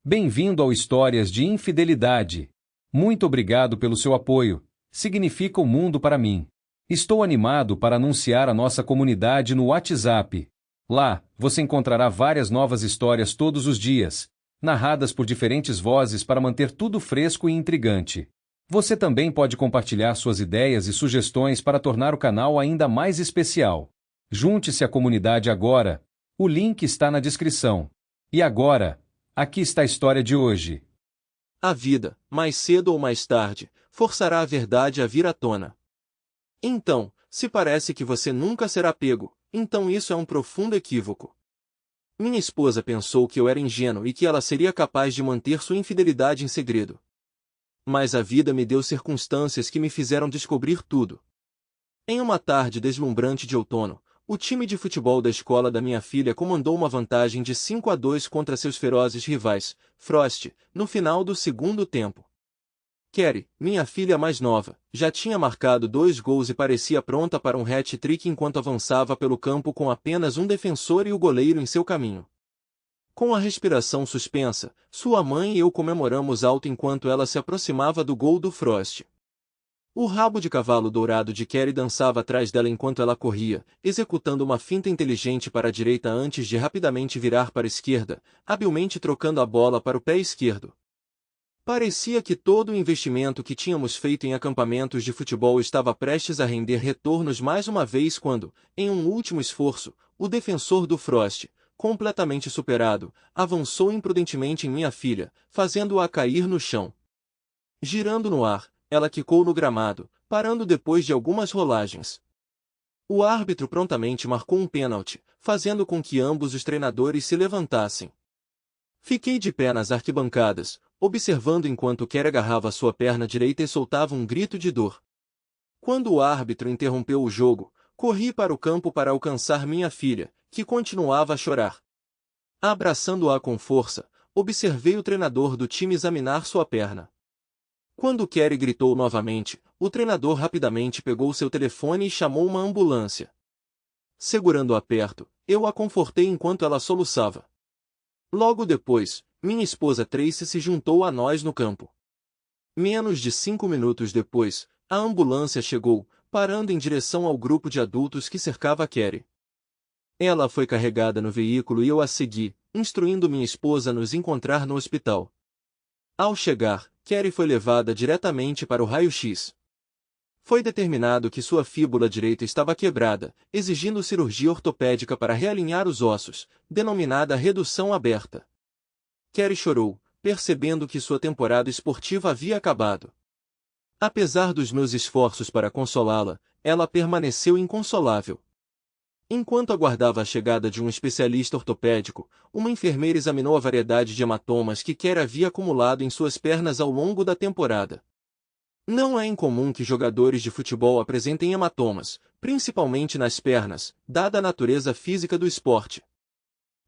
Bem-vindo ao Histórias de Infidelidade. Muito obrigado pelo seu apoio. Significa o mundo para mim. Estou animado para anunciar a nossa comunidade no WhatsApp. Lá, você encontrará várias novas histórias todos os dias, narradas por diferentes vozes para manter tudo fresco e intrigante. Você também pode compartilhar suas ideias e sugestões para tornar o canal ainda mais especial. Junte-se à comunidade agora. O link está na descrição. E agora, aqui está a história de hoje. A vida, mais cedo ou mais tarde, forçará a verdade a vir à tona. Então, se parece que você nunca será pego, então isso é um profundo equívoco. Minha esposa pensou que eu era ingênuo e que ela seria capaz de manter sua infidelidade em segredo. Mas a vida me deu circunstâncias que me fizeram descobrir tudo. Em uma tarde deslumbrante de outono, o time de futebol da escola da minha filha comandou uma vantagem de 5-2 contra seus ferozes rivais, Frost, no final do segundo tempo. Carrie, minha filha mais nova, já tinha marcado 2 gols e parecia pronta para um hat-trick enquanto avançava pelo campo com apenas um defensor e o goleiro em seu caminho. Com a respiração suspensa, sua mãe e eu comemoramos alto enquanto ela se aproximava do gol do Frost. O rabo de cavalo dourado de Carrie dançava atrás dela enquanto ela corria, executando uma finta inteligente para a direita antes de rapidamente virar para a esquerda, habilmente trocando a bola para o pé esquerdo. Parecia que todo o investimento que tínhamos feito em acampamentos de futebol estava prestes a render retornos mais uma vez quando, em um último esforço, o defensor do Frost, completamente superado, avançou imprudentemente em minha filha, fazendo-a cair no chão. Girando no ar, ela quicou no gramado, parando depois de algumas rolagens. O árbitro prontamente marcou um pênalti, fazendo com que ambos os treinadores se levantassem. Fiquei de pé nas arquibancadas, observando enquanto Carrie agarrava sua perna direita e soltava um grito de dor. Quando o árbitro interrompeu o jogo, corri para o campo para alcançar minha filha, que continuava a chorar. Abraçando-a com força, observei o treinador do time examinar sua perna. Quando Carrie gritou novamente, o treinador rapidamente pegou seu telefone e chamou uma ambulância. Segurando-a perto, eu a confortei enquanto ela soluçava. Logo depois, minha esposa Tracy se juntou a nós no campo. Menos de 5 minutos depois, a ambulância chegou, parando em direção ao grupo de adultos que cercava Carrie. Ela foi carregada no veículo e eu a segui, instruindo minha esposa a nos encontrar no hospital. Ao chegar, Carrie foi levada diretamente para o raio-x. Foi determinado que sua fíbula direita estava quebrada, exigindo cirurgia ortopédica para realinhar os ossos, denominada redução aberta. Carrie chorou, percebendo que sua temporada esportiva havia acabado. Apesar dos meus esforços para consolá-la, ela permaneceu inconsolável. Enquanto aguardava a chegada de um especialista ortopédico, uma enfermeira examinou a variedade de hematomas que Carrie havia acumulado em suas pernas ao longo da temporada. Não é incomum que jogadores de futebol apresentem hematomas, principalmente nas pernas, dada a natureza física do esporte.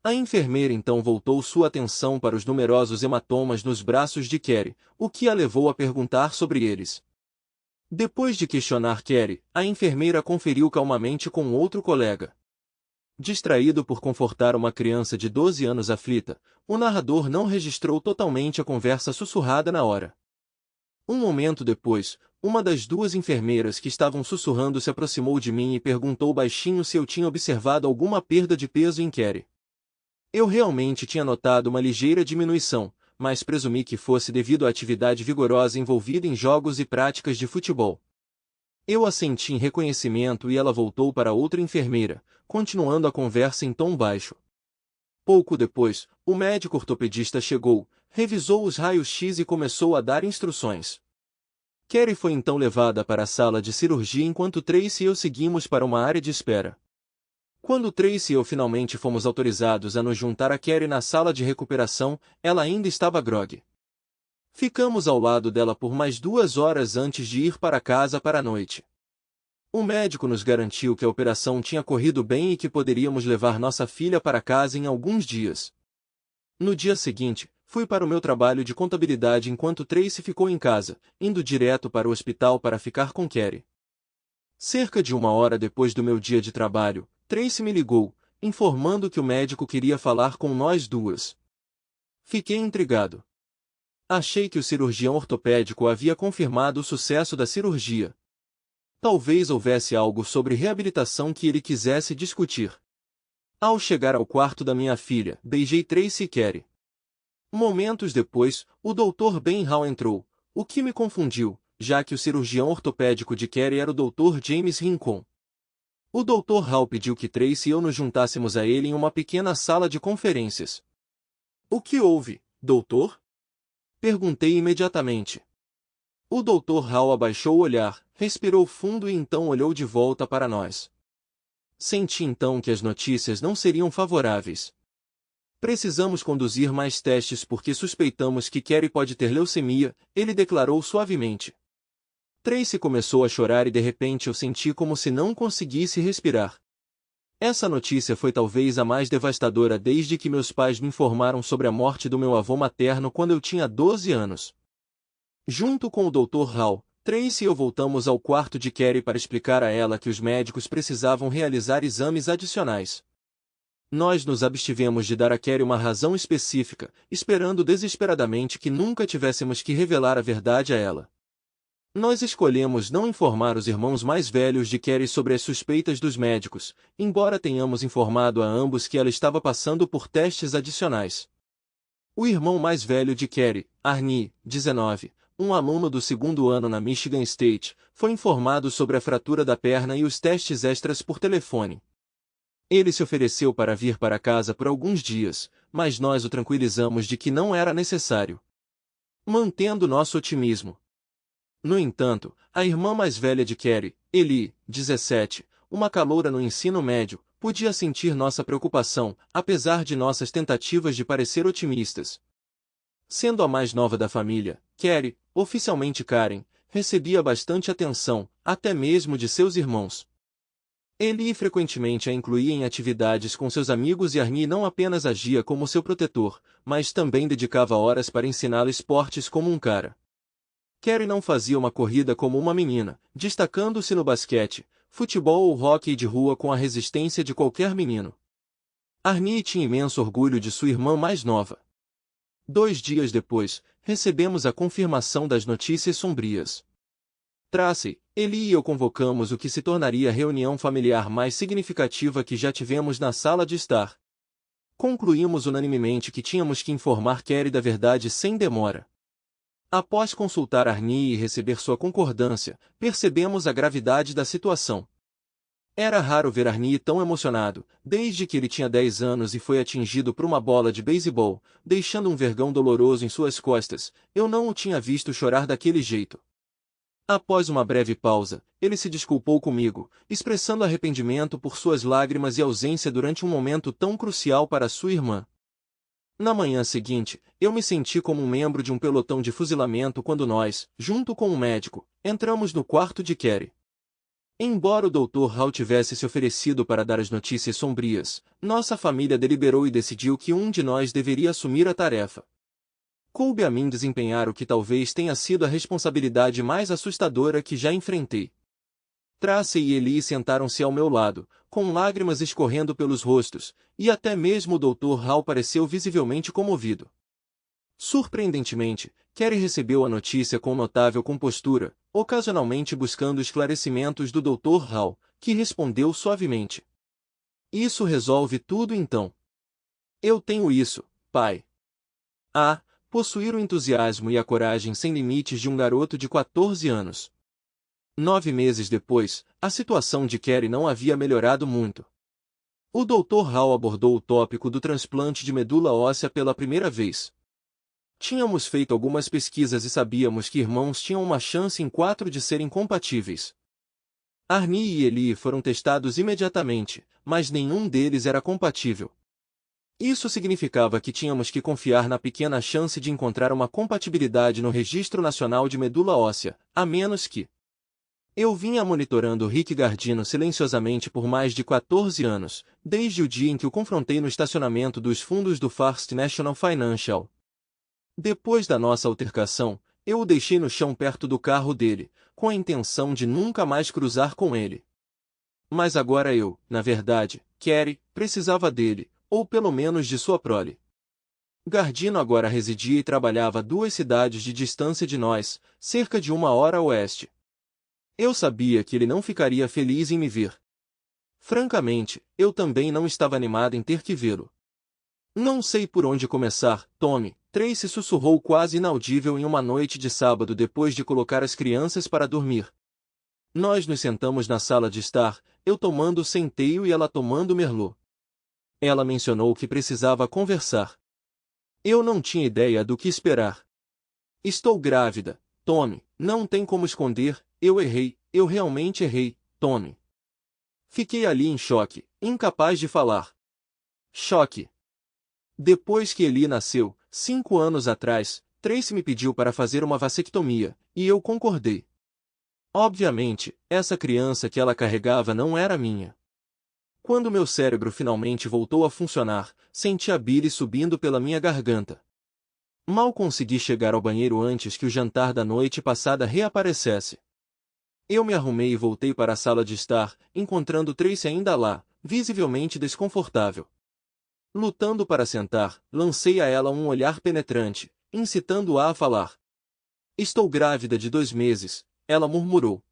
A enfermeira então voltou sua atenção para os numerosos hematomas nos braços de Carrie, o que a levou a perguntar sobre eles. Depois de questionar Carrie, a enfermeira conferiu calmamente com outro colega. Distraído por confortar uma criança de 12 anos aflita, o narrador não registrou totalmente a conversa sussurrada na hora. Um momento depois, uma das 2 enfermeiras que estavam sussurrando se aproximou de mim e perguntou baixinho se eu tinha observado alguma perda de peso em Carrie. Eu realmente tinha notado uma ligeira diminuição, mas presumi que fosse devido à atividade vigorosa envolvida em jogos e práticas de futebol. Eu assenti em reconhecimento e ela voltou para outra enfermeira, continuando a conversa em tom baixo. Pouco depois, o médico ortopedista chegou, revisou os raios-x e começou a dar instruções. Carrie foi então levada para a sala de cirurgia enquanto Tracy e eu seguimos para uma área de espera. Quando Tracy e eu finalmente fomos autorizados a nos juntar a Carrie na sala de recuperação, ela ainda estava grogue. Ficamos ao lado dela por mais 2 horas antes de ir para casa para a noite. O médico nos garantiu que a operação tinha corrido bem e que poderíamos levar nossa filha para casa em alguns dias. No dia seguinte, fui para o meu trabalho de contabilidade enquanto Tracy ficou em casa, indo direto para o hospital para ficar com Carrie. Cerca de 1 hora depois do meu dia de trabalho, Tracy me ligou, informando que o médico queria falar com nós 2. Fiquei intrigado. Achei que o cirurgião ortopédico havia confirmado o sucesso da cirurgia. Talvez houvesse algo sobre reabilitação que ele quisesse discutir. Ao chegar ao quarto da minha filha, beijei Tracy e Carrie. Momentos depois, o Dr. Ben Hall entrou, o que me confundiu, já que o cirurgião ortopédico de Carrie era o Dr. James Rincon. O Dr. Hall pediu que Tracy e eu nos juntássemos a ele em uma pequena sala de conferências. O que houve, doutor? Perguntei imediatamente. O Dr. Hall abaixou o olhar, respirou fundo e então olhou de volta para nós. Senti então que as notícias não seriam favoráveis. Precisamos conduzir mais testes porque suspeitamos que Carrie pode ter leucemia, ele declarou suavemente. Tracy começou a chorar e de repente eu senti como se não conseguisse respirar. Essa notícia foi talvez a mais devastadora desde que meus pais me informaram sobre a morte do meu avô materno quando eu tinha 12 anos. Junto com o Dr. Hall, Tracy e eu voltamos ao quarto de Carrie para explicar a ela que os médicos precisavam realizar exames adicionais. Nós nos abstivemos de dar a Carrie uma razão específica, esperando desesperadamente que nunca tivéssemos que revelar a verdade a ela. Nós escolhemos não informar os irmãos mais velhos de Carrie sobre as suspeitas dos médicos, embora tenhamos informado a ambos que ela estava passando por testes adicionais. O irmão mais velho de Carrie, Arnie, 19, um aluno do segundo ano na Michigan State, foi informado sobre a fratura da perna e os testes extras por telefone. Ele se ofereceu para vir para casa por alguns dias, mas nós o tranquilizamos de que não era necessário. Mantendo nosso otimismo. No entanto, a irmã mais velha de Carrie, Ellie, 17, uma caloura no ensino médio, podia sentir nossa preocupação, apesar de nossas tentativas de parecer otimistas. Sendo a mais nova da família, Carrie, oficialmente Karen, recebia bastante atenção, até mesmo de seus irmãos. Ellie frequentemente a incluía em atividades com seus amigos e Arnie não apenas agia como seu protetor, mas também dedicava horas para ensiná-la esportes como um cara. Carrie não fazia uma corrida como uma menina, destacando-se no basquete, futebol ou hóquei de rua com a resistência de qualquer menino. Arnie tinha imenso orgulho de sua irmã mais nova. 2 dias depois, recebemos a confirmação das notícias sombrias. Tracy, Ellie e eu convocamos o que se tornaria a reunião familiar mais significativa que já tivemos na sala de estar. Concluímos unanimemente que tínhamos que informar Carrie da verdade sem demora. Após consultar Arnie e receber sua concordância, percebemos a gravidade da situação. Era raro ver Arnie tão emocionado, desde que ele tinha 10 anos e foi atingido por uma bola de beisebol, deixando um vergão doloroso em suas costas. Eu não o tinha visto chorar daquele jeito. Após uma breve pausa, ele se desculpou comigo, expressando arrependimento por suas lágrimas e ausência durante um momento tão crucial para sua irmã. Na manhã seguinte, eu me senti como um membro de um pelotão de fuzilamento quando nós, junto com um médico, entramos no quarto de Carrie. Embora o Dr. Hall tivesse se oferecido para dar as notícias sombrias, nossa família deliberou e decidiu que um de nós deveria assumir a tarefa. Coube a mim desempenhar o que talvez tenha sido a responsabilidade mais assustadora que já enfrentei. Tracy e Ellie sentaram-se ao meu lado, com lágrimas escorrendo pelos rostos, e até mesmo o Dr. Hall pareceu visivelmente comovido. Surpreendentemente, Carrie recebeu a notícia com notável compostura, ocasionalmente buscando esclarecimentos do Dr. Hall, que respondeu suavemente. Isso resolve tudo então. Eu tenho isso, pai. Possuir o entusiasmo e a coragem sem limites de um garoto de 14 anos. 9 meses depois, a situação de Carrie não havia melhorado muito. O Dr. Hall abordou o tópico do transplante de medula óssea pela primeira vez. Tínhamos feito algumas pesquisas e sabíamos que irmãos tinham uma chance em 4 de serem compatíveis. Arnie e Ellie foram testados imediatamente, mas nenhum deles era compatível. Isso significava que tínhamos que confiar na pequena chance de encontrar uma compatibilidade no Registro Nacional de Medula Óssea, a menos que... Eu vinha monitorando Rick Gardino silenciosamente por mais de 14 anos, desde o dia em que o confrontei no estacionamento dos fundos do First National Financial. Depois da nossa altercação, eu o deixei no chão perto do carro dele, com a intenção de nunca mais cruzar com ele. Mas agora eu, na verdade, Carrie, precisava dele, ou pelo menos de sua prole. Gardino agora residia e trabalhava a 2 cidades de distância de nós, cerca de 1 hora a oeste. Eu sabia que ele não ficaria feliz em me ver. Francamente, eu também não estava animado em ter que vê-lo. Não sei por onde começar, Tommy, Tracy sussurrou quase inaudível em uma noite de sábado depois de colocar as crianças para dormir. Nós nos sentamos na sala de estar, eu tomando o centeio e ela tomando o merlot. Ela mencionou que precisava conversar. Eu não tinha ideia do que esperar. Estou grávida, Tommy, não tem como esconder, eu errei, eu realmente errei, Tommy. Fiquei ali em choque, incapaz de falar. Choque. Depois que Eli nasceu, 5 anos atrás, Tracy me pediu para fazer uma vasectomia, e eu concordei. Obviamente, essa criança que ela carregava não era minha. Quando meu cérebro finalmente voltou a funcionar, senti a bile subindo pela minha garganta. Mal consegui chegar ao banheiro antes que o jantar da noite passada reaparecesse. Eu me arrumei e voltei para a sala de estar, encontrando Tracy ainda lá, visivelmente desconfortável. Lutando para sentar, lancei a ela um olhar penetrante, incitando-a a falar. Estou grávida de 2 meses, ela murmurou.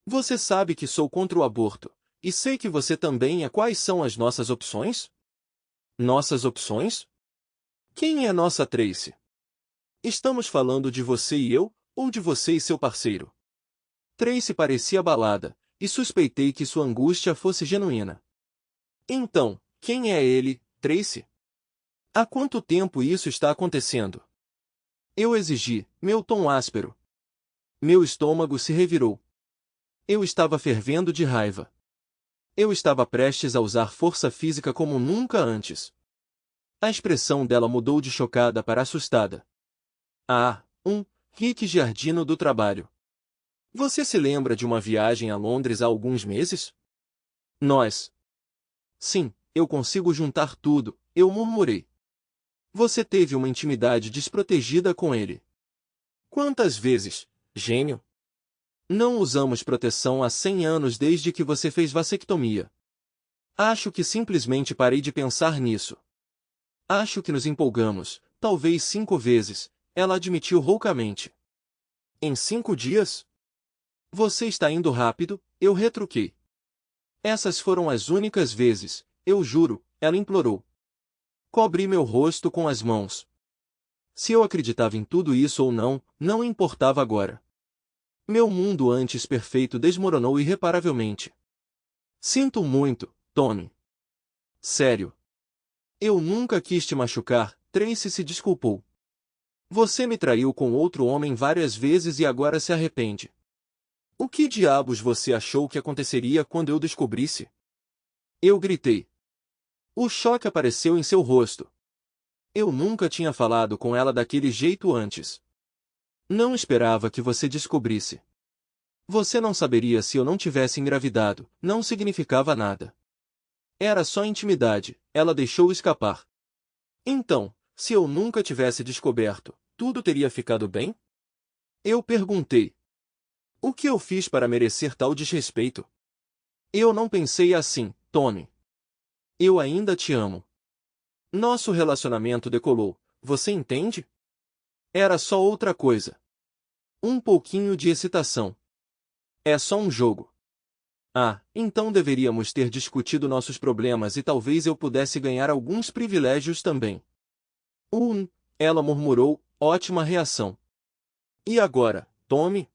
Você sabe que sou contra o aborto, e sei que você também é. Quais são as nossas opções? Nossas opções? Quem é nossa Tracy? Estamos falando de você e eu, ou de você e seu parceiro? Tracy parecia abalada, e suspeitei que sua angústia fosse genuína. Então, quem é ele, Tracy? Há quanto tempo isso está acontecendo? Eu exigi, meu tom áspero. Meu estômago se revirou. Eu estava fervendo de raiva. Eu estava prestes a usar força física como nunca antes. A expressão dela mudou de chocada para assustada. Ah, Rick Giardino do trabalho. Você se lembra de uma viagem a Londres há alguns meses? Nós. Sim, eu consigo juntar tudo, eu murmurei. Você teve uma intimidade desprotegida com ele. Quantas vezes, gênio? Não usamos proteção há 100 anos desde que você fez vasectomia. Acho que simplesmente parei de pensar nisso. Acho que nos empolgamos, talvez 5 vezes, ela admitiu roucamente. Em 5 dias? Você está indo rápido, eu retruquei. Essas foram as únicas vezes, eu juro, ela implorou. Cobri meu rosto com as mãos. Se eu acreditava em tudo isso ou não, não importava agora. Meu mundo antes perfeito desmoronou irreparavelmente. Sinto muito, Tommy. Sério. Eu nunca quis te machucar, Tracy se desculpou. Você me traiu com outro homem várias vezes e agora se arrepende. O que diabos você achou que aconteceria quando eu descobrisse? Eu gritei. O choque apareceu em seu rosto. Eu nunca tinha falado com ela daquele jeito antes. Não esperava que você descobrisse. Você não saberia se eu não tivesse engravidado, não significava nada. Era só intimidade, ela deixou escapar. Então, se eu nunca tivesse descoberto, tudo teria ficado bem? Eu perguntei. O que eu fiz para merecer tal desrespeito? Eu não pensei assim, Tommy. Eu ainda te amo. Nosso relacionamento decolou, você entende? Era só outra coisa. Um pouquinho de excitação. É só um jogo. Ah, então deveríamos ter discutido nossos problemas e talvez eu pudesse ganhar alguns privilégios também. Ela murmurou, ótima reação. E agora, Tommy?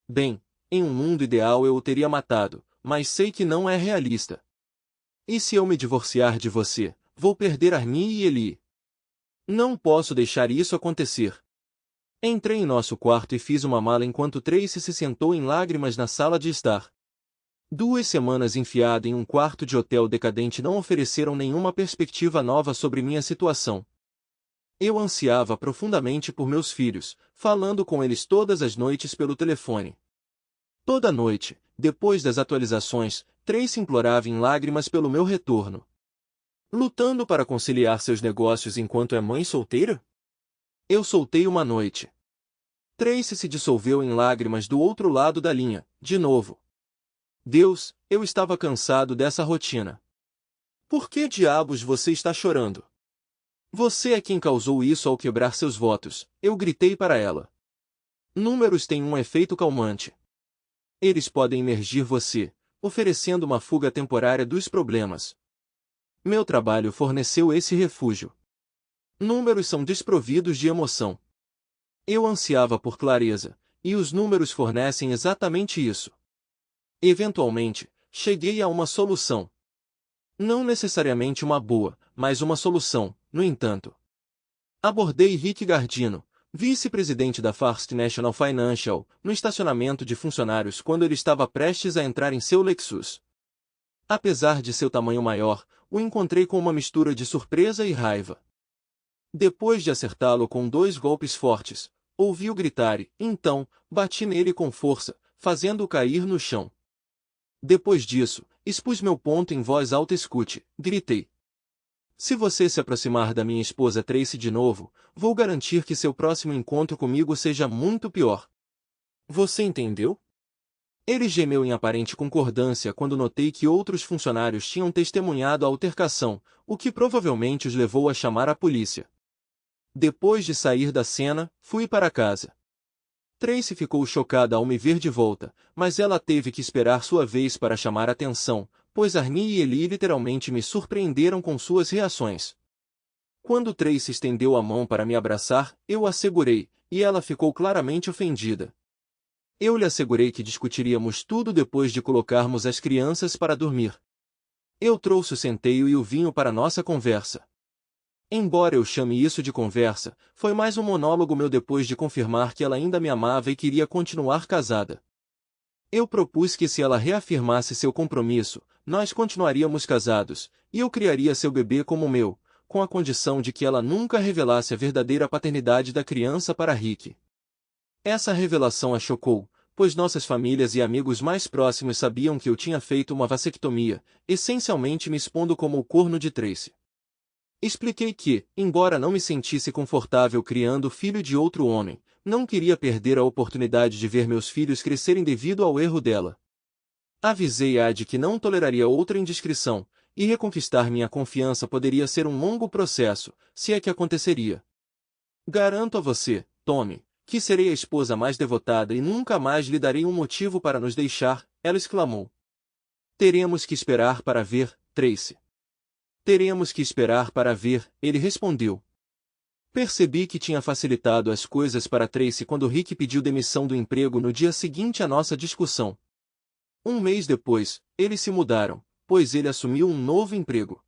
Bem, em um mundo ideal eu o teria matado, mas sei que não é realista. E se eu me divorciar de você, vou perder Arnie e Eli. Não posso deixar isso acontecer. Entrei em nosso quarto e fiz uma mala enquanto Tracy se sentou em lágrimas na sala de estar. 2 semanas enfiada em um quarto de hotel decadente não ofereceram nenhuma perspectiva nova sobre minha situação. Eu ansiava profundamente por meus filhos, falando com eles todas as noites pelo telefone. Toda noite, depois das atualizações, Tracy implorava em lágrimas pelo meu retorno. Lutando para conciliar seus negócios enquanto é mãe solteira? Eu soltei uma noite. Tracy se dissolveu em lágrimas do outro lado da linha, de novo. Deus, eu estava cansado dessa rotina. Por que diabos você está chorando? Você é quem causou isso ao quebrar seus votos, eu gritei para ela. Números têm um efeito calmante. Eles podem emergir você, oferecendo uma fuga temporária dos problemas. Meu trabalho forneceu esse refúgio. Números são desprovidos de emoção. Eu ansiava por clareza, e os números fornecem exatamente isso. Eventualmente, cheguei a uma solução. Não necessariamente uma boa, mas uma solução, no entanto. Abordei Rick Gardino, vice-presidente da First National Financial, no estacionamento de funcionários quando ele estava prestes a entrar em seu Lexus. Apesar de seu tamanho maior, o encontrei com uma mistura de surpresa e raiva. Depois de acertá-lo com 2 golpes fortes, ouvi-o gritar e, então, bati nele com força, fazendo-o cair no chão. Depois disso, expus meu ponto em voz alta. Escute, gritei. Se você se aproximar da minha esposa Tracy de novo, vou garantir que seu próximo encontro comigo seja muito pior. Você entendeu? Ele gemeu em aparente concordância quando notei que outros funcionários tinham testemunhado a altercação, o que provavelmente os levou a chamar a polícia. Depois de sair da cena, fui para casa. Tracy ficou chocada ao me ver de volta, mas ela teve que esperar sua vez para chamar atenção, pois Arnie e Eli literalmente me surpreenderam com suas reações. Quando Tracy estendeu a mão para me abraçar, eu a segurei, e ela ficou claramente ofendida. Eu lhe assegurei que discutiríamos tudo depois de colocarmos as crianças para dormir. Eu trouxe o centeio e o vinho para nossa conversa. Embora eu chame isso de conversa, foi mais um monólogo meu depois de confirmar que ela ainda me amava e queria continuar casada. Eu propus que se ela reafirmasse seu compromisso, nós continuaríamos casados, e eu criaria seu bebê como meu, com a condição de que ela nunca revelasse a verdadeira paternidade da criança para Rick. Essa revelação a chocou, pois nossas famílias e amigos mais próximos sabiam que eu tinha feito uma vasectomia, essencialmente me expondo como o corno de Tracy. Expliquei que, embora não me sentisse confortável criando o filho de outro homem, não queria perder a oportunidade de ver meus filhos crescerem devido ao erro dela. Avisei-a de que não toleraria outra indiscrição, e reconquistar minha confiança poderia ser um longo processo, se é que aconteceria. Garanto a você, Tommy, que serei a esposa mais devotada e nunca mais lhe darei um motivo para nos deixar, ela exclamou. Teremos que esperar para ver, Tracy. Teremos que esperar para ver, ele respondeu. Percebi que tinha facilitado as coisas para Tracy quando Rick pediu demissão do emprego no dia seguinte à nossa discussão. Um mês depois, eles se mudaram, pois ele assumiu um novo emprego.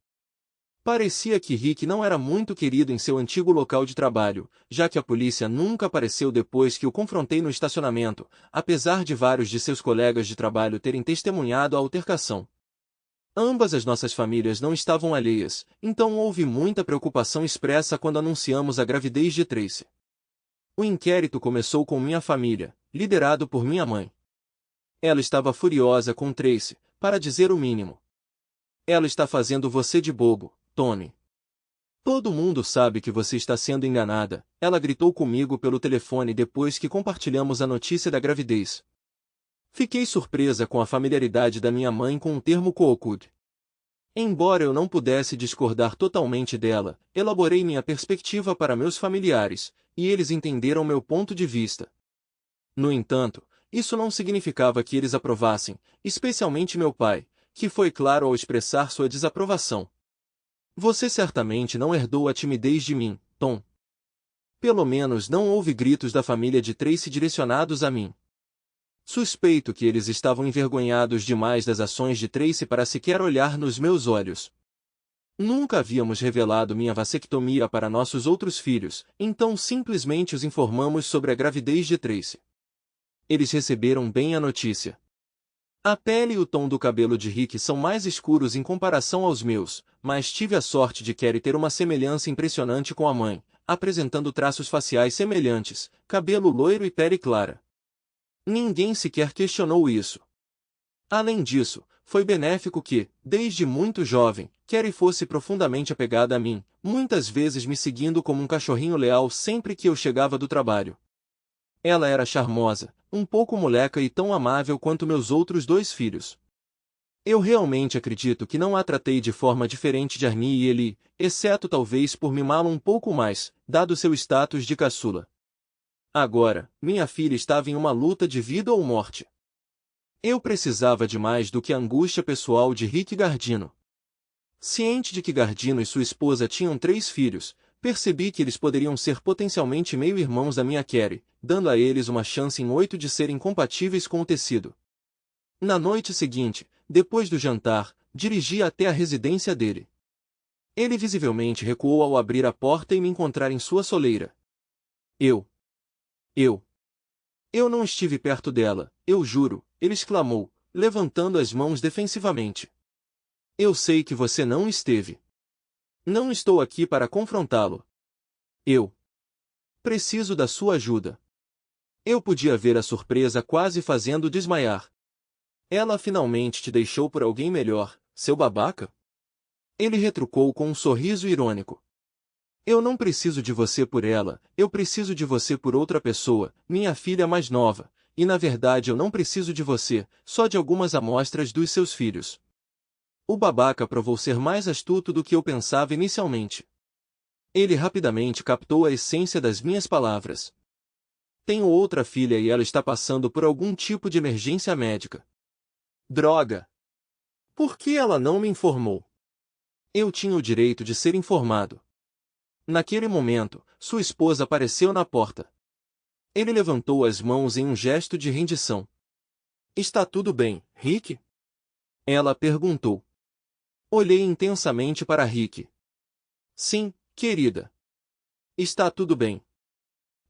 Parecia que Rick não era muito querido em seu antigo local de trabalho, já que a polícia nunca apareceu depois que o confrontei no estacionamento, apesar de vários de seus colegas de trabalho terem testemunhado a altercação. Ambas as nossas famílias não estavam alheias, então houve muita preocupação expressa quando anunciamos a gravidez de Tracy. O inquérito começou com minha família, liderado por minha mãe. Ela estava furiosa com Tracy, para dizer o mínimo. Ela está fazendo você de bobo, Tony. Todo mundo sabe que você está sendo enganada, ela gritou comigo pelo telefone depois que compartilhamos a notícia da gravidez. Fiquei surpresa com a familiaridade da minha mãe com o termo cooked. Embora eu não pudesse discordar totalmente dela, elaborei minha perspectiva para meus familiares, e eles entenderam meu ponto de vista. No entanto, isso não significava que eles aprovassem, especialmente meu pai, que foi claro ao expressar sua desaprovação. Você certamente não herdou a timidez de mim, Tom. Pelo menos não houve gritos da família de Tracy direcionados a mim. Suspeito que eles estavam envergonhados demais das ações de Tracy para sequer olhar nos meus olhos. Nunca havíamos revelado minha vasectomia para nossos outros filhos, então simplesmente os informamos sobre a gravidez de Tracy. Eles receberam bem a notícia. A pele e o tom do cabelo de Rick são mais escuros em comparação aos meus, mas tive a sorte de Carrie ter uma semelhança impressionante com a mãe, apresentando traços faciais semelhantes, cabelo loiro e pele clara. Ninguém sequer questionou isso. Além disso, foi benéfico que, desde muito jovem, Carrie fosse profundamente apegada a mim, muitas vezes me seguindo como um cachorrinho leal sempre que eu chegava do trabalho. Ela era charmosa, um pouco moleca e tão amável quanto meus outros 2 filhos. Eu realmente acredito que não a tratei de forma diferente de Arnie e Eli, exceto talvez por mimá-lo um pouco mais, dado seu status de caçula. Agora, minha filha estava em uma luta de vida ou morte. Eu precisava de mais do que a angústia pessoal de Rick Gardino. Ciente de que Gardino e sua esposa tinham 3 filhos, percebi que eles poderiam ser potencialmente meio-irmãos da minha Carrie, dando a eles uma chance em 8 de serem compatíveis com o tecido. Na noite seguinte, depois do jantar, dirigi até a residência dele. Ele visivelmente recuou ao abrir a porta e me encontrar em sua soleira. Eu não estive perto dela, eu juro, ele exclamou, levantando as mãos defensivamente. Eu sei que você não esteve. Não estou aqui para confrontá-lo. Eu preciso da sua ajuda. Eu podia ver a surpresa quase fazendo desmaiar. Ela finalmente te deixou por alguém melhor, seu babaca? Ele retrucou com um sorriso irônico. Eu não preciso de você por ela, eu preciso de você por outra pessoa, minha filha mais nova, e na verdade eu não preciso de você, só de algumas amostras dos seus filhos. O babaca provou ser mais astuto do que eu pensava inicialmente. Ele rapidamente captou a essência das minhas palavras. Tenho outra filha e ela está passando por algum tipo de emergência médica. Droga! Por que ela não me informou? Eu tinha o direito de ser informado. Naquele momento, sua esposa apareceu na porta. Ele levantou as mãos em um gesto de rendição. Está tudo bem, Rick? Ela perguntou. Olhei intensamente para Rick. Sim, querida. Está tudo bem.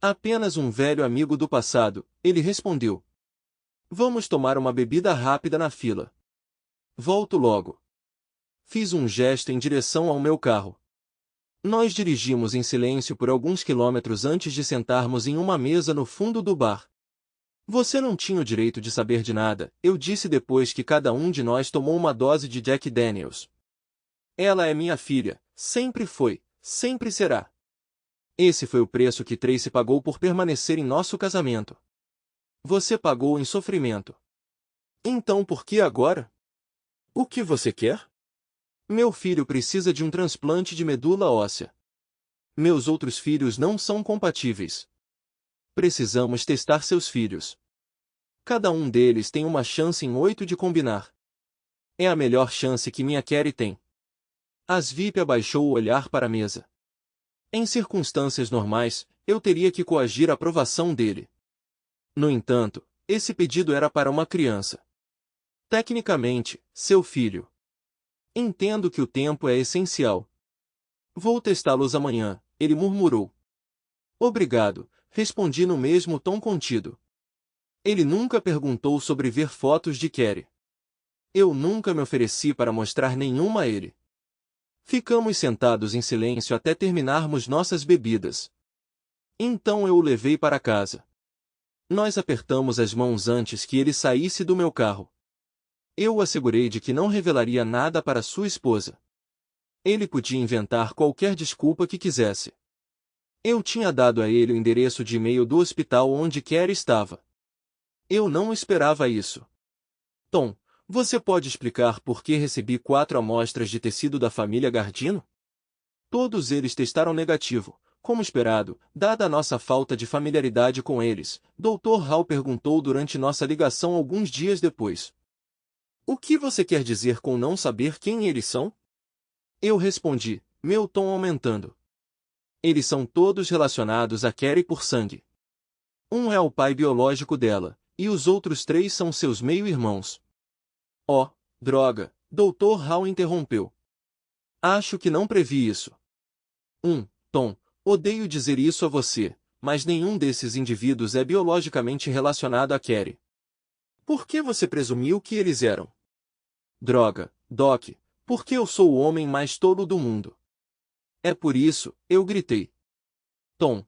Apenas um velho amigo do passado, ele respondeu. Vamos tomar uma bebida rápida na fila. Volto logo. Fiz um gesto em direção ao meu carro. Nós dirigimos em silêncio por alguns quilômetros antes de sentarmos em uma mesa no fundo do bar. Você não tinha o direito de saber de nada, eu disse depois que cada um de nós tomou uma dose de Jack Daniels. Ela é minha filha, sempre foi, sempre será. Esse foi o preço que Tracy pagou por permanecer em nosso casamento. Você pagou em sofrimento. Então por que agora? O que você quer? Meu filho precisa de um transplante de medula óssea. Meus outros filhos não são compatíveis. Precisamos testar seus filhos. Cada um deles tem uma chance em 8 de combinar. É a melhor chance que minha Carrie tem. Asvip abaixou o olhar para a mesa. Em circunstâncias normais, eu teria que coagir a aprovação dele. No entanto, esse pedido era para uma criança. Tecnicamente, seu filho. Entendo que o tempo é essencial. Vou testá-los amanhã, ele murmurou. Obrigado, respondi no mesmo tom contido. Ele nunca perguntou sobre ver fotos de Carrie. Eu nunca me ofereci para mostrar nenhuma a ele. Ficamos sentados em silêncio até terminarmos nossas bebidas. Então eu o levei para casa. Nós apertamos as mãos antes que ele saísse do meu carro. Eu o assegurei de que não revelaria nada para sua esposa. Ele podia inventar qualquer desculpa que quisesse. Eu tinha dado a ele o endereço de e-mail do hospital onde Carrie estava. Eu não esperava isso. Tom, você pode explicar por que recebi 4 amostras de tecido da família Gardino? Todos eles testaram negativo, como esperado, dada a nossa falta de familiaridade com eles, Dr. Hall perguntou durante nossa ligação alguns dias depois. O que você quer dizer com não saber quem eles são? Eu respondi, meu tom aumentando. Eles são todos relacionados a Carrie por sangue. Um é o pai biológico dela, e os outros 3 são seus meio-irmãos. Oh, droga, Dr. Hall interrompeu. Acho que não previ isso. Tom, odeio dizer isso a você, mas nenhum desses indivíduos é biologicamente relacionado a Carrie. Por que você presumiu que eles eram? Droga, Doc, porque eu sou o homem mais tolo do mundo. É por isso, eu gritei. Tom,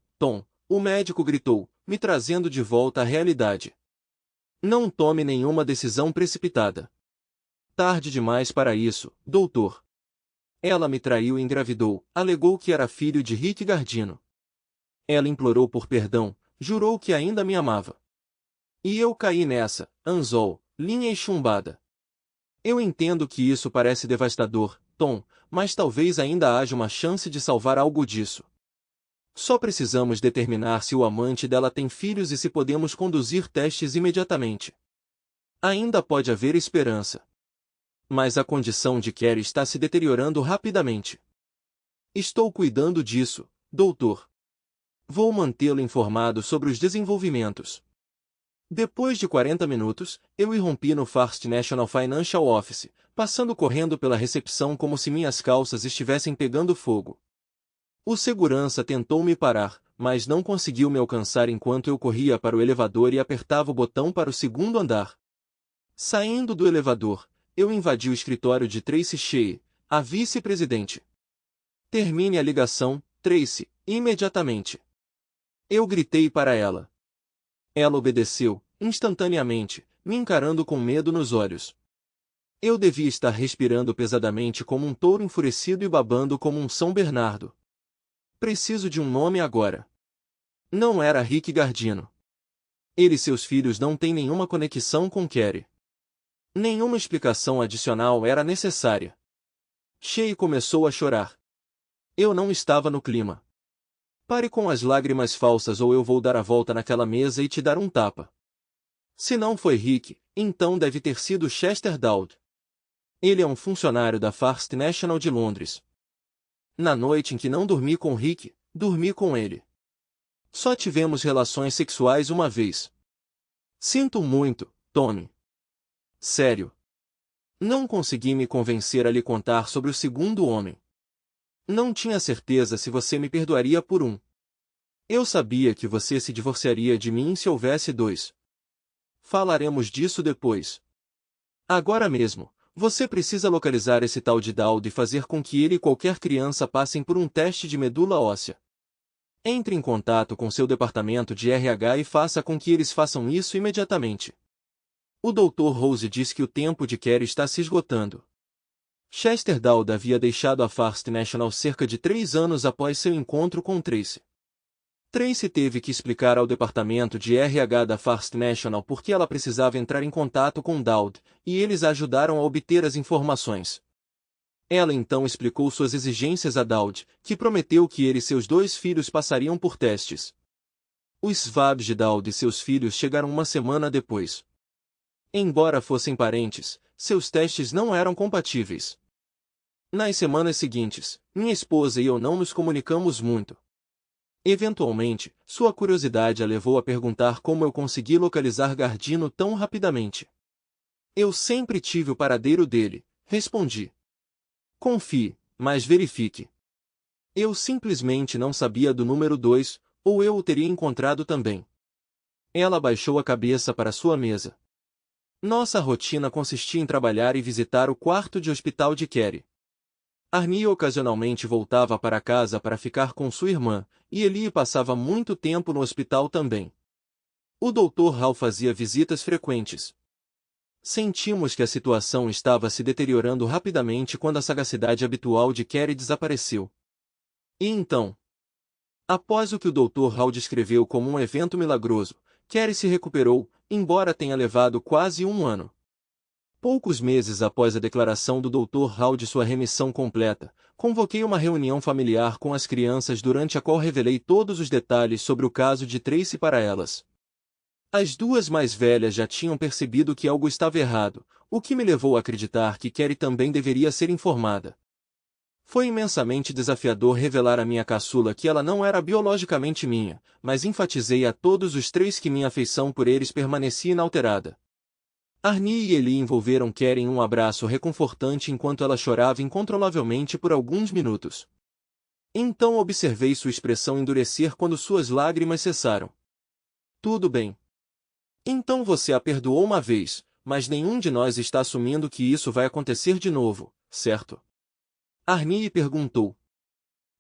o médico gritou, me trazendo de volta à realidade. Não tome nenhuma decisão precipitada. Tarde demais para isso, doutor. Ela me traiu e engravidou, alegou que era filho de Rick Gardino. Ela implorou por perdão, jurou que ainda me amava. E eu caí nessa, anzol, linha e chumbada. Eu entendo que isso parece devastador, Tom, mas talvez ainda haja uma chance de salvar algo disso. Só precisamos determinar se o amante dela tem filhos e se podemos conduzir testes imediatamente. Ainda pode haver esperança. Mas a condição de Carrie está se deteriorando rapidamente. Estou cuidando disso, doutor. Vou mantê-lo informado sobre os desenvolvimentos. Depois de 40 minutos, eu irrompi no First National Financial Office, passando correndo pela recepção como se minhas calças estivessem pegando fogo. O segurança tentou me parar, mas não conseguiu me alcançar enquanto eu corria para o elevador e apertava o botão para o segundo andar. Saindo do elevador, eu invadi o escritório de Tracy Shea, a vice-presidente. Termine a ligação, Tracy, imediatamente. Eu gritei para ela. Ela obedeceu, instantaneamente, me encarando com medo nos olhos. Eu devia estar respirando pesadamente como um touro enfurecido e babando como um São Bernardo. Preciso de um nome agora. Não era Rick Gardino. Ele e seus filhos não têm nenhuma conexão com Carrie. Nenhuma explicação adicional era necessária. Shea começou a chorar. Eu não estava no clima. Pare com as lágrimas falsas ou eu vou dar a volta naquela mesa e te dar um tapa. Se não foi Rick, então deve ter sido Chester Dowd. Ele é um funcionário da First National de Londres. Na noite em que não dormi com Rick, dormi com ele. Só tivemos relações sexuais uma vez. Sinto muito, Tommy. Sério. Não consegui me convencer a lhe contar sobre o segundo homem. Não tinha certeza se você me perdoaria por um. Eu sabia que você se divorciaria de mim se houvesse dois. Falaremos disso depois. Agora mesmo, você precisa localizar esse tal de Dowd e fazer com que ele e qualquer criança passem por um teste de medula óssea. Entre em contato com seu departamento de RH e faça com que eles façam isso imediatamente. O Dr. Rose diz que o tempo de Carrie está se esgotando. Chester Dowd havia deixado a First National cerca de 3 anos após seu encontro com Tracy. Tracy teve que explicar ao departamento de RH da First National por que ela precisava entrar em contato com Dowd, e eles a ajudaram a obter as informações. Ela então explicou suas exigências a Dowd, que prometeu que ele e seus 2 filhos passariam por testes. Os swabs de Dowd e seus filhos chegaram uma semana depois. Embora fossem parentes, seus testes não eram compatíveis. Nas semanas seguintes, minha esposa e eu não nos comunicamos muito. Eventualmente, sua curiosidade a levou a perguntar como eu consegui localizar Gardino tão rapidamente. Eu sempre tive o paradeiro dele, respondi. Confie, mas verifique. Eu simplesmente não sabia do número 2, ou eu o teria encontrado também. Ela baixou a cabeça para sua mesa. Nossa rotina consistia em trabalhar e visitar o quarto de hospital de Carrie. Arnie ocasionalmente voltava para casa para ficar com sua irmã, e Ellie passava muito tempo no hospital também. O Dr. Hall fazia visitas frequentes. Sentimos que a situação estava se deteriorando rapidamente quando a sagacidade habitual de Carrie desapareceu. E então? Após o que o Dr. Hall descreveu como um evento milagroso, Carrie se recuperou, embora tenha levado quase 1 ano. Poucos meses após a declaração do Dr. Hall de sua remissão completa, convoquei uma reunião familiar com as crianças durante a qual revelei todos os detalhes sobre o caso de Tracy para elas. As 2 mais velhas já tinham percebido que algo estava errado, o que me levou a acreditar que Carrie também deveria ser informada. Foi imensamente desafiador revelar à minha caçula que ela não era biologicamente minha, mas enfatizei a todos os 3 que minha afeição por eles permanecia inalterada. Arnie e Ellie envolveram Carrie em um abraço reconfortante enquanto ela chorava incontrolavelmente por alguns minutos. Então observei sua expressão endurecer quando suas lágrimas cessaram. Tudo bem. Então você a perdoou uma vez, mas nenhum de nós está assumindo que isso vai acontecer de novo, certo? Arnie perguntou.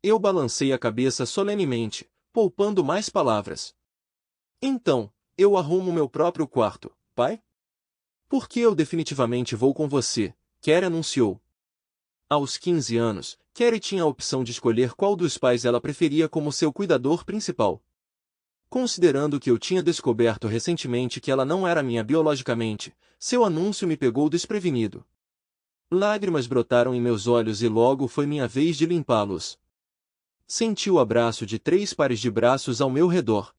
Eu balancei a cabeça solenemente, poupando mais palavras. Então, eu arrumo meu próprio quarto, pai? Porque eu definitivamente vou com você, Carrie anunciou. Aos 15 anos, Carrie tinha a opção de escolher qual dos pais ela preferia como seu cuidador principal. Considerando que eu tinha descoberto recentemente que ela não era minha biologicamente, seu anúncio me pegou desprevenido. Lágrimas brotaram em meus olhos e logo foi minha vez de limpá-los. Senti o abraço de 3 pares de braços ao meu redor.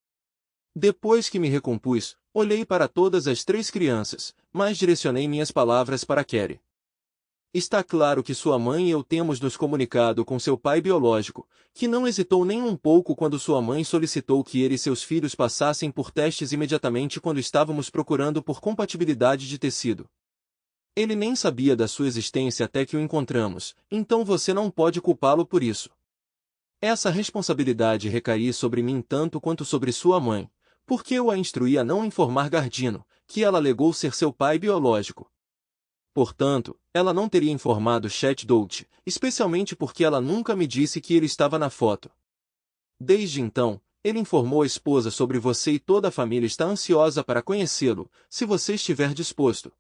Depois que me recompus, olhei para todas as 3 crianças, mas direcionei minhas palavras para Carrie. Está claro que sua mãe e eu temos nos comunicado com seu pai biológico, que não hesitou nem um pouco quando sua mãe solicitou que ele e seus filhos passassem por testes imediatamente quando estávamos procurando por compatibilidade de tecido. Ele nem sabia da sua existência até que o encontramos, então você não pode culpá-lo por isso. Essa responsabilidade recaía sobre mim tanto quanto sobre sua mãe, porque eu a instruí a não informar Gardino, que ela alegou ser seu pai biológico. Portanto, ela não teria informado Chet Dolce, especialmente porque ela nunca me disse que ele estava na foto. Desde então, ele informou a esposa sobre você e toda a família está ansiosa para conhecê-lo, se você estiver disposto.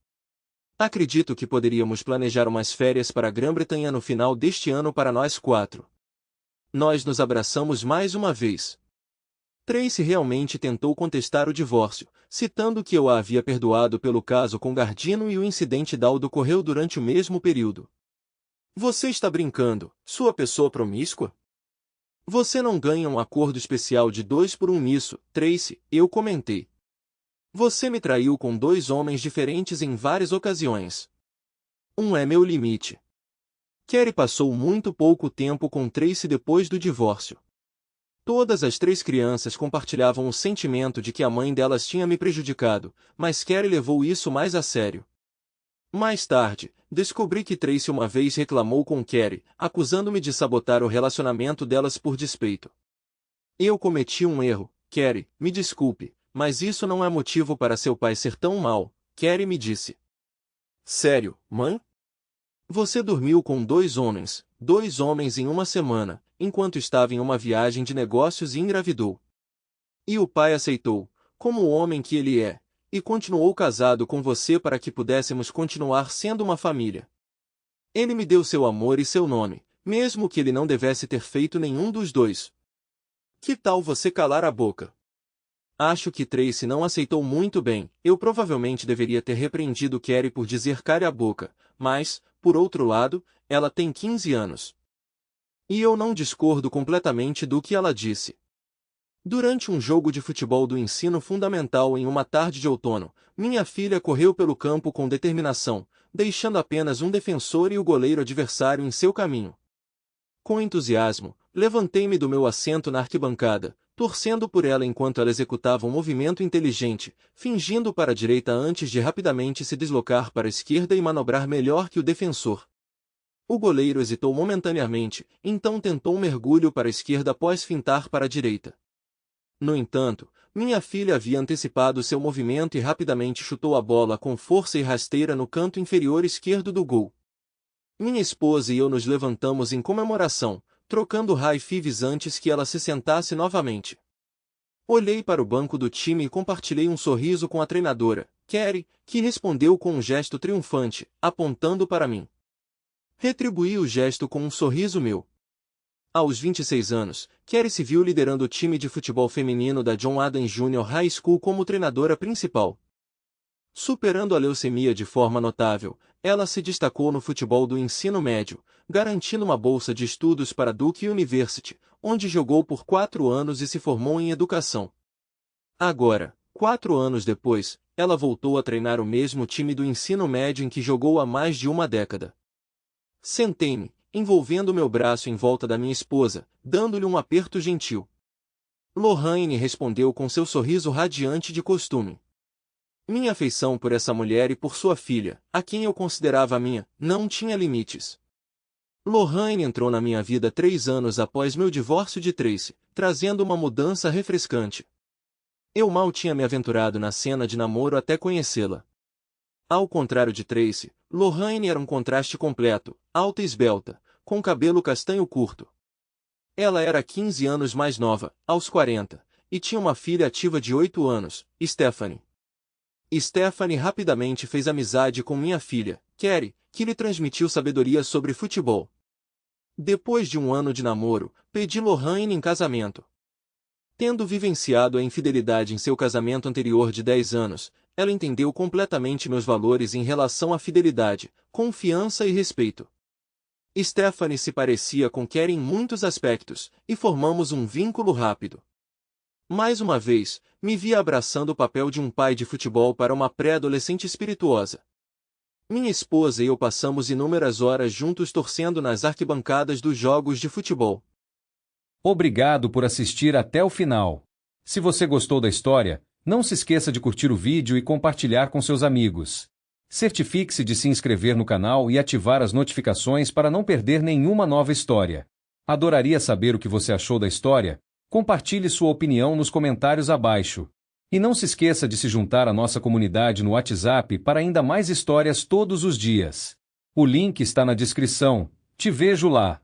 Acredito que poderíamos planejar umas férias para a Grã-Bretanha no final deste ano para nós 4. Nós nos abraçamos mais uma vez. Tracy realmente tentou contestar o divórcio, citando que eu a havia perdoado pelo caso com Gardino e o incidente Daldo ocorreu durante o mesmo período. Você está brincando, sua pessoa promíscua? Você não ganha um acordo especial de 2 por 1 nisso, Tracy, eu comentei. Você me traiu com 2 homens diferentes em várias ocasiões. Um é meu limite. Carrie passou muito pouco tempo com Tracy depois do divórcio. Todas as 3 crianças compartilhavam o sentimento de que a mãe delas tinha me prejudicado, mas Carrie levou isso mais a sério. Mais tarde, descobri que Tracy uma vez reclamou com Carrie, acusando-me de sabotar o relacionamento delas por despeito. Eu cometi um erro, Carrie, me desculpe, mas isso não é motivo para seu pai ser tão mau, Carrie me disse. Sério, mãe? Você dormiu com 2 homens em uma semana, enquanto estava em uma viagem de negócios e engravidou. E o pai aceitou, como o homem que ele é, e continuou casado com você para que pudéssemos continuar sendo uma família. Ele me deu seu amor e seu nome, mesmo que ele não devesse ter feito nenhum dos 2. Que tal você calar a boca? Acho que Tracy não aceitou muito bem, eu provavelmente deveria ter repreendido Carrie por dizer cale a boca, mas, por outro lado, ela tem 15 anos. E eu não discordo completamente do que ela disse. Durante um jogo de futebol do ensino fundamental em uma tarde de outono, minha filha correu pelo campo com determinação, deixando apenas um defensor e o goleiro adversário em seu caminho. Com entusiasmo, levantei-me do meu assento na arquibancada, torcendo por ela enquanto ela executava um movimento inteligente, fingindo para a direita antes de rapidamente se deslocar para a esquerda e manobrar melhor que o defensor. O goleiro hesitou momentaneamente, então tentou um mergulho para a esquerda após fintar para a direita. No entanto, minha filha havia antecipado seu movimento e rapidamente chutou a bola com força e rasteira no canto inferior esquerdo do gol. Minha esposa e eu nos levantamos em comemoração, trocando high-fives antes que ela se sentasse novamente. Olhei para o banco do time e compartilhei um sorriso com a treinadora, Carrie, que respondeu com um gesto triunfante, apontando para mim. Retribuí o gesto com um sorriso meu. Aos 26 anos, Carrie se viu liderando o time de futebol feminino da John Adams Junior High School como treinadora principal. Superando a leucemia de forma notável, ela se destacou no futebol do ensino médio, garantindo uma bolsa de estudos para Duke University, onde jogou por 4 anos e se formou em educação. Agora, 4 anos depois, ela voltou a treinar o mesmo time do ensino médio em que jogou há mais de uma década. Sentei-me, envolvendo meu braço em volta da minha esposa, dando-lhe um aperto gentil. Lorraine respondeu com seu sorriso radiante de costume. Minha afeição por essa mulher e por sua filha, a quem eu considerava minha, não tinha limites. Lorraine entrou na minha vida 3 anos após meu divórcio de Tracy, trazendo uma mudança refrescante. Eu mal tinha me aventurado na cena de namoro até conhecê-la. Ao contrário de Tracy, Lorraine era um contraste completo, alta e esbelta, com cabelo castanho curto. Ela era 15 anos mais nova, aos 40, e tinha uma filha ativa de 8 anos, Stephanie. Stephanie rapidamente fez amizade com minha filha, Carrie, que lhe transmitiu sabedoria sobre futebol. Depois de 1 ano de namoro, pedi Lorraine em casamento. Tendo vivenciado a infidelidade em seu casamento anterior de 10 anos, ela entendeu completamente meus valores em relação à fidelidade, confiança e respeito. Stephanie se parecia com Karen em muitos aspectos, e formamos um vínculo rápido. Mais uma vez, me via abraçando o papel de um pai de futebol para uma pré-adolescente espirituosa. Minha esposa e eu passamos inúmeras horas juntos torcendo nas arquibancadas dos jogos de futebol. Obrigado por assistir até o final. Se você gostou da história, não se esqueça de curtir o vídeo e compartilhar com seus amigos. Certifique-se de se inscrever no canal e ativar as notificações para não perder nenhuma nova história. Adoraria saber o que você achou da história. Compartilhe sua opinião nos comentários abaixo. E não se esqueça de se juntar à nossa comunidade no WhatsApp para ainda mais histórias todos os dias. O link está na descrição. Te vejo lá.